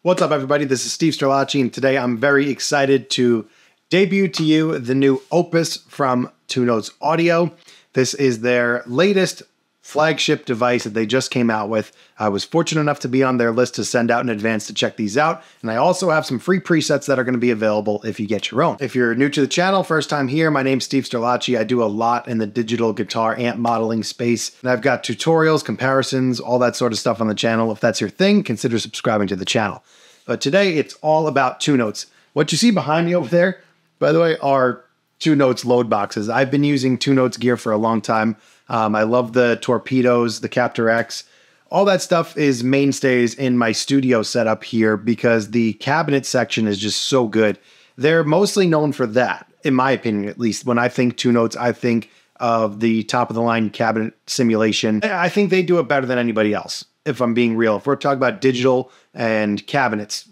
What's up, everybody? This is Steve Sterlacci, and today I'm very excited to debut to you the new Opus from Two Notes Audio. This is their latest flagship device that they just came out with. I was fortunate enough to be on their list to send out in advance to check these out, and I also have some free presets that are going to be available if you get your own. If you're new to the channel, first time here, my name's Steve Sterlacci. I do a lot in the digital guitar amp modeling space, and I've got tutorials, comparisons, all that sort of stuff on the channel. If that's your thing, consider subscribing to the channel. But today, it's all about Two Notes. What you see behind me over there, by the way, are Two Notes load boxes. I've been using Two Notes gear for a long time. I love the Torpedos, the Captor X. All that stuff is mainstays in my studio setup here because the cabinet section is just so good. They're mostly known for that, in my opinion, at least. When I think Two Notes, I think of the top-of-the-line cabinet simulation. I think they do it better than anybody else, if I'm being real. If we're talking about digital and cabinets,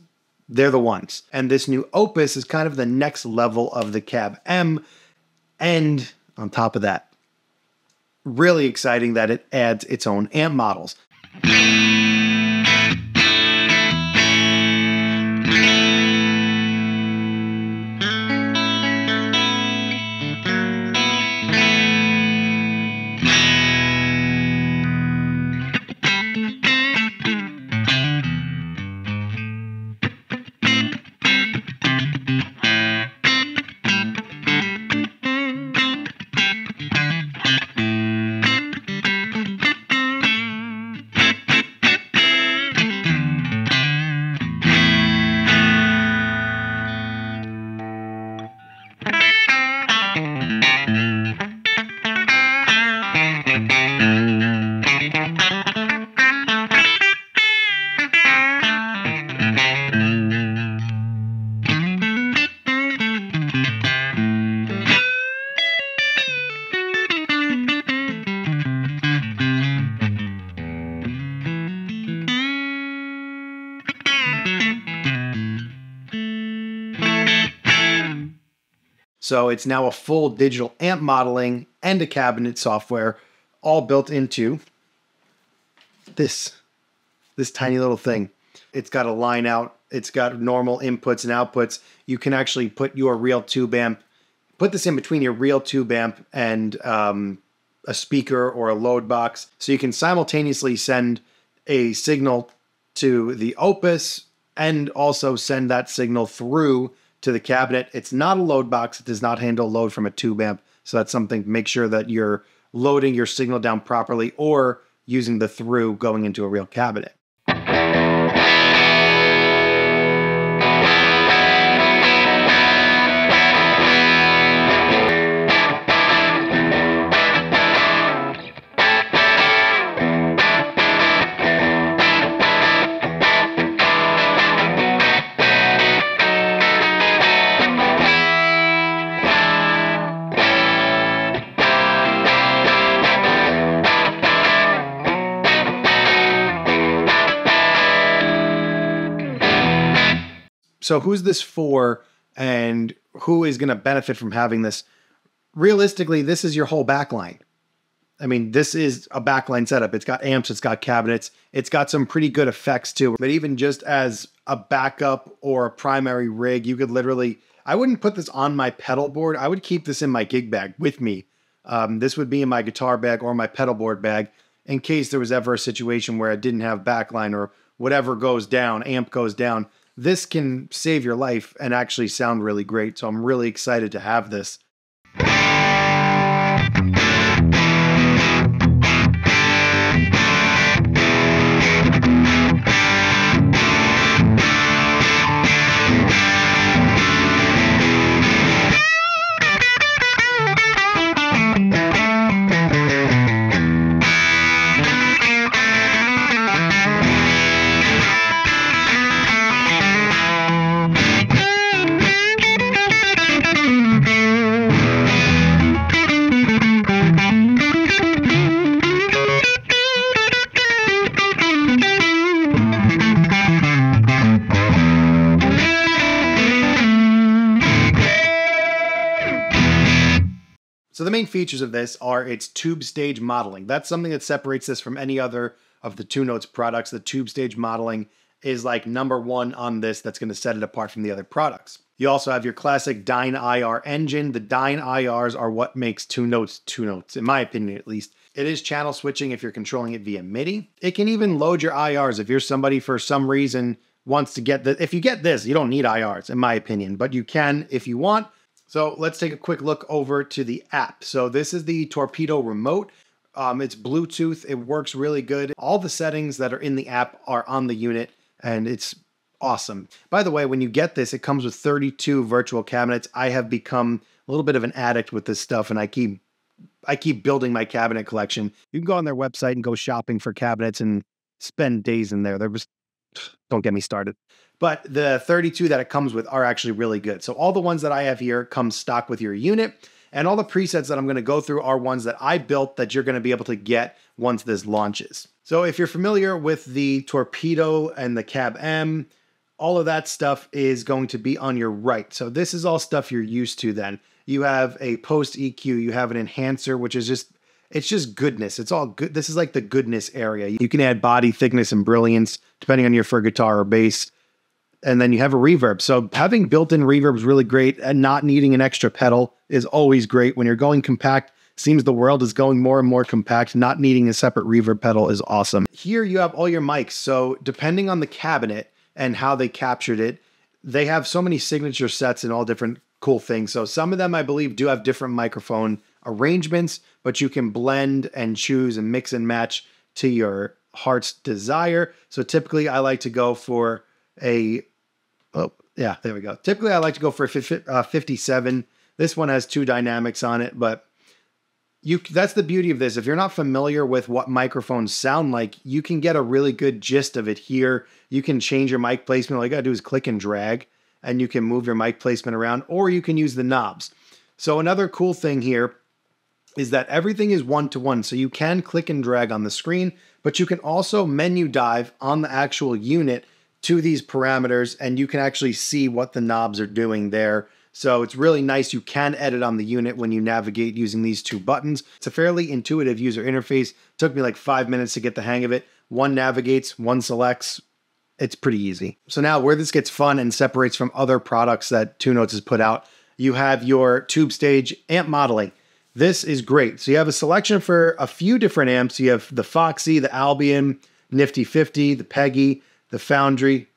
they're the ones. And this new Opus is kind of the next level of the Cab M. And on top of that, really exciting that it adds its own amp models. So it's now a full digital amp modeling and a cabinet software all built into this tiny little thing. It's got a line out. It's got normal inputs and outputs. You can actually put your real tube amp, put this in between your real tube amp and a speaker or a load box. So you can simultaneously send a signal to the Opus and also send that signal through to the cabinet. It's not a load box. It does not handle load from a tube amp. So that's something to make sure that you're loading your signal down properly or using the through going into a real cabinet. So who's this for and who is going to benefit from having this? Realistically, this is your whole backline. I mean, this is a backline setup. It's got amps, it's got cabinets, it's got some pretty good effects too. But even just as a backup or a primary rig, you could literally, I wouldn't put this on my pedal board. I would keep this in my gig bag with me. This would be in my guitar bag or my pedal board bag in case there was ever a situation where I didn't have backline or whatever goes down, amp goes down. This can save your life and actually sound really great. So I'm really excited to have this. So the main features of this are its tube stage modeling. That's something that separates this from any other of the Two Notes products, the tube stage modeling is like #1 on this that's going to set it apart from the other products. You also have your classic Dyn IR engine. The Dyn IRs are what makes Two Notes, in my opinion at least. It is channel switching if you're controlling it via MIDI. It can even load your IRs if you're somebody for some reason wants to get the, if you get this, you don't need IRs in my opinion, but you can if you want. So let's take a quick look over to the app. So this is the Torpedo remote. It's Bluetooth. It works really good. All the settings that are in the app are on the unit, and it's awesome. By the way, when you get this, it comes with 32 virtual cabinets. I have become a little bit of an addict with this stuff, and I keep building my cabinet collection. You can go on their website and go shopping for cabinets and spend days in there. They're just, don't get me started. But the 32 that it comes with are actually really good. So all the ones that I have here come stock with your unit. And all the presets that I'm going to go through are ones that I built that you're going to be able to get once this launches. So if you're familiar with the Torpedo and the Cab M, all of that stuff is going to be on your right. So this is all stuff you're used to then. You have a post EQ, you have an enhancer, which is just, it's just goodness. It's all good. This is like the goodness area. You can add body thickness and brilliance depending on your for guitar or bass. And then you have a reverb. So having built-in reverb is really great, and not needing an extra pedal is always great. When you're going compact, seems the world is going more and more compact. Not needing a separate reverb pedal is awesome. Here you have all your mics. So depending on the cabinet and how they captured it, they have so many signature sets and all different cool things. So some of them, I believe, do have different microphone arrangements, but you can blend and choose and mix and match to your heart's desire. So typically I like to go for a, oh yeah, there we go. Typically I like to go for a 57. This one has 2 dynamics on it, but that's the beauty of this. If you're not familiar with what microphones sound like, you can get a really good gist of it here. You can change your mic placement. All you gotta do is click and drag, and you can move your mic placement around, or you can use the knobs. So another cool thing here is that everything is one-to-one. So you can click and drag on the screen, but you can also menu dive on the actual unit to these parameters, and you can actually see what the knobs are doing there. So it's really nice. You can edit on the unit when you navigate using these 2 buttons. It's a fairly intuitive user interface. It took me like 5 minutes to get the hang of it. One navigates, one selects. It's pretty easy. So now where this gets fun and separates from other products that Two Notes has put out, you have your tube stage amp modeling. This is great. So you have a selection for a few different amps. You have the Foxy, the Albion, Nifty 50, the Peggy, the Foundry,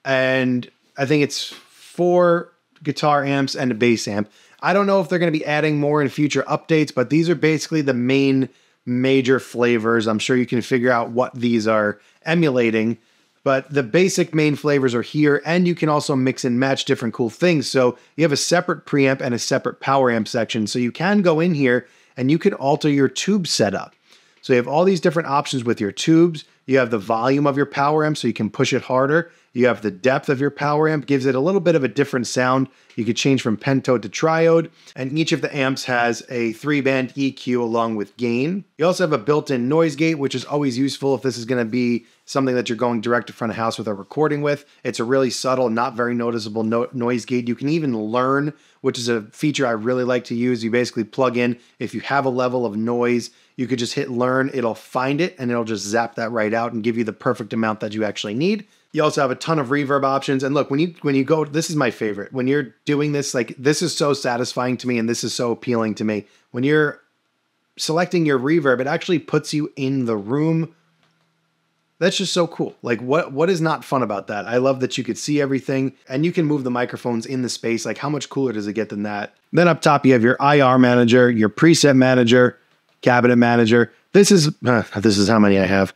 and I think it's 4 guitar amps and a bass amp. I don't know if they're going to be adding more in future updates, but these are basically the main major flavors. I'm sure you can figure out what these are emulating, but the basic main flavors are here, and you can also mix and match different cool things. So you have a separate preamp and a separate power amp section. So you can go in here and you can alter your tube setup. So you have all these different options with your tubes. You have the volume of your power amp, so you can push it harder. You have the depth of your power amp, gives it a little bit of a different sound. You could change from pentode to triode, and each of the amps has a 3-band EQ along with gain. You also have a built-in noise gate, which is always useful if this is going to be something that you're going direct to front of house with or recording with. It's a really subtle, not very noticeable noise gate. You can even learn, which is a feature I really like to use. You basically plug in, if you have a level of noise, you could just hit learn, it'll find it, and it'll just zap that right out and give you the perfect amount that you actually need. You also have a ton of reverb options. And look, when you go, this is my favorite. When you're doing this, like, this is so satisfying to me and this is so appealing to me. When you're selecting your reverb, it actually puts you in the room. That's just so cool. Like, what is not fun about that? I love that you could see everything and you can move the microphones in the space. Like, how much cooler does it get than that? Then up top, you have your IR manager, your preset manager, cabinet manager. This is how many I have.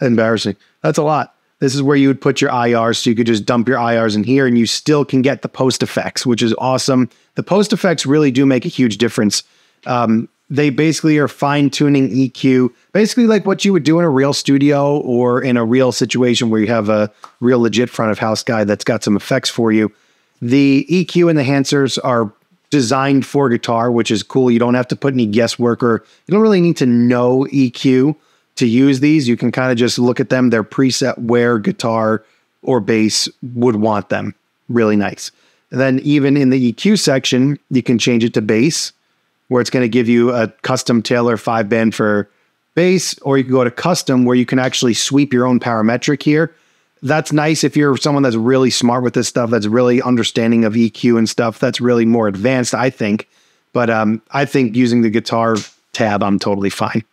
Embarrassing. That's a lot. This is where you would put your IRs, so you could just dump your IRs in here and you still can get the post effects, which is awesome. The post effects really do make a huge difference. They basically are fine-tuning EQ, basically like what you would do in a real studio or in a real situation where you have a real legit front of house guy that's got some effects for you. The EQ and the enhancers are designed for guitar, which is cool. You don't have to put any guesswork, or you don't really need to know EQ to use these. You can kind of just look at them. They're preset where guitar or bass would want them. Really nice. And then even in the EQ section, you can change it to bass, where it's going to give you a custom Taylor 5-band for bass, or you can go to custom, where you can actually sweep your own parametric here. That's nice if you're someone that's really smart with this stuff, that's really understanding of EQ and stuff. That's really more advanced, I think. But I think using the guitar tab, I'm totally fine.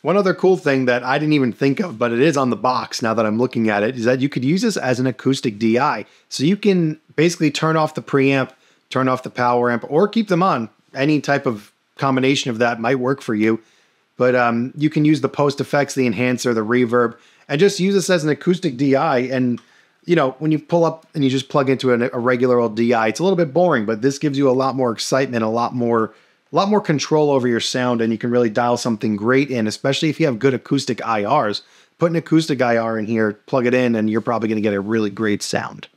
One other cool thing that I didn't even think of, but it is on the box now that I'm looking at it, is that you could use this as an acoustic DI. So you can basically turn off the preamp, turn off the power amp, or keep them on. Any type of combination of that might work for you. But you can use the post effects, the enhancer, the reverb, and just use this as an acoustic DI. And, you know, when you pull up and you just plug into a regular old DI, it's a little bit boring, but this gives you a lot more excitement, a lot more control over your sound, and you can really dial something great in, especially if you have good acoustic IRs. Put an acoustic IR in here, plug it in, and you're probably going to get a really great sound.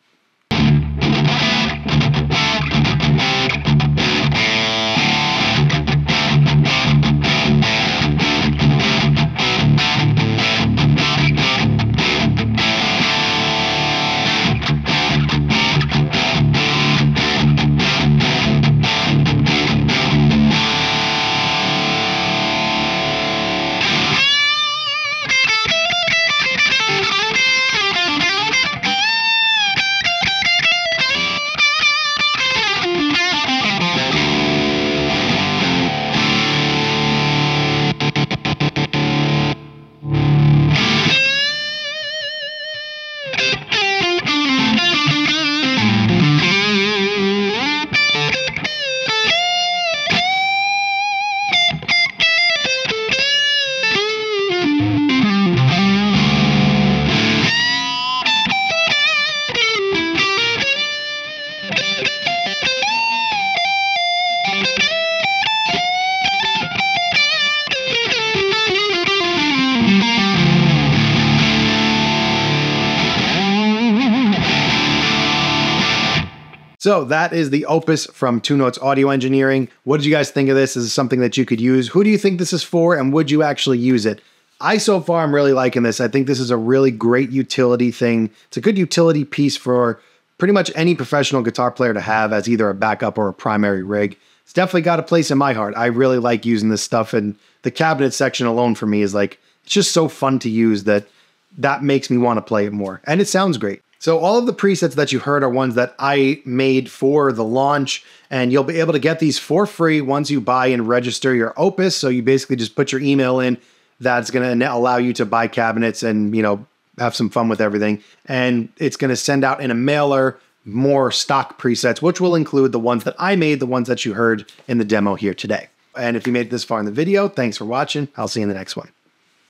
So that is the Opus from Two Notes Audio Engineering. What did you guys think of this? Is this something that you could use? Who do you think this is for, and would you actually use it? So far, I'm really liking this. I think this is a really great utility thing. It's a good utility piece for pretty much any professional guitar player to have as either a backup or a primary rig. It's definitely got a place in my heart. I really like using this stuff, and the cabinet section alone for me is like, it's just so fun to use that makes me want to play it more. And it sounds great. So all of the presets that you heard are ones that I made for the launch, and you'll be able to get these for free once you buy and register your Opus. So you basically just put your email in. That's going to allow you to buy cabinets and, you know, have some fun with everything. And it's going to send out in a mailer more stock presets, which will include the ones that I made, the ones that you heard in the demo here today. And if you made it this far in the video, thanks for watching. I'll see you in the next one.